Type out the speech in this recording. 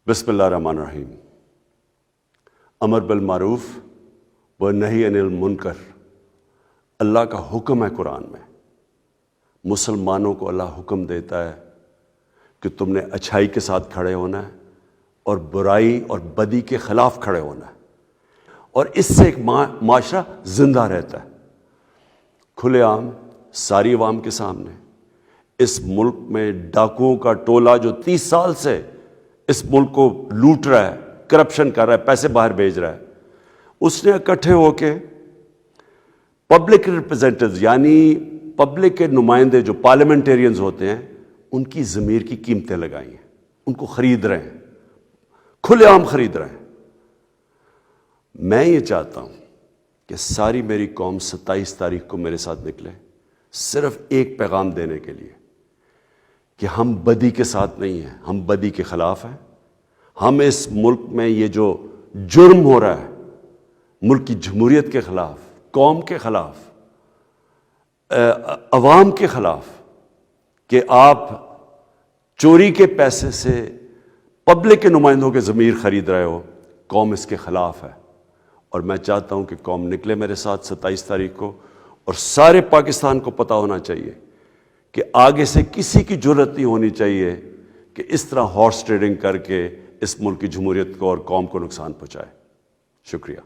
بسم اللہ الرحمن الرحیم۔ امر بالمعروف و نہی عن المنکر اللہ کا حکم ہے قرآن میں۔ مسلمانوں کو اللہ حکم دیتا ہے کہ تم نے اچھائی کے ساتھ کھڑے ہونا ہے اور برائی اور بدی کے خلاف کھڑے ہونا ہے، اور اس سے ایک معاشرہ زندہ رہتا ہے۔ کھلے عام ساری عوام کے سامنے اس ملک میں ڈاکوؤں کا ٹولہ جو 30 سال سے اس ملک کو لوٹ رہا ہے، کرپشن کر رہا ہے، پیسے باہر بھیج رہا ہے، اس نے اکٹھے ہو کے پبلک ریپرزینٹیوز یعنی پبلک کے نمائندے جو پارلیمنٹیرینز ہوتے ہیں، ان کی ضمیر کی قیمتیں لگائی ہیں، ان کو خرید رہے ہیں، کھلے عام خرید رہے ہیں۔ میں یہ چاہتا ہوں کہ ساری میری قوم 27 تاریخ کو میرے ساتھ نکلے، صرف ایک پیغام دینے کے لیے کہ ہم بدی کے ساتھ نہیں ہیں، ہم بدی کے خلاف ہیں۔ ہم اس ملک میں یہ جو جرم ہو رہا ہے ملک کی جمہوریت کے خلاف، قوم کے خلاف، عوام کے خلاف، کہ آپ چوری کے پیسے سے پبلک کے نمائندوں کے ضمیر خرید رہے ہو، قوم اس کے خلاف ہے۔ اور میں چاہتا ہوں کہ قوم نکلے میرے ساتھ 27 تاریخ کو، اور سارے پاکستان کو پتہ ہونا چاہیے کہ آگے سے کسی کی جرت نہیں ہونی چاہیے کہ اس طرح ہارس ٹریڈنگ کر کے اس ملک کی جمہوریت کو اور قوم کو نقصان پہنچائے۔ شکریہ۔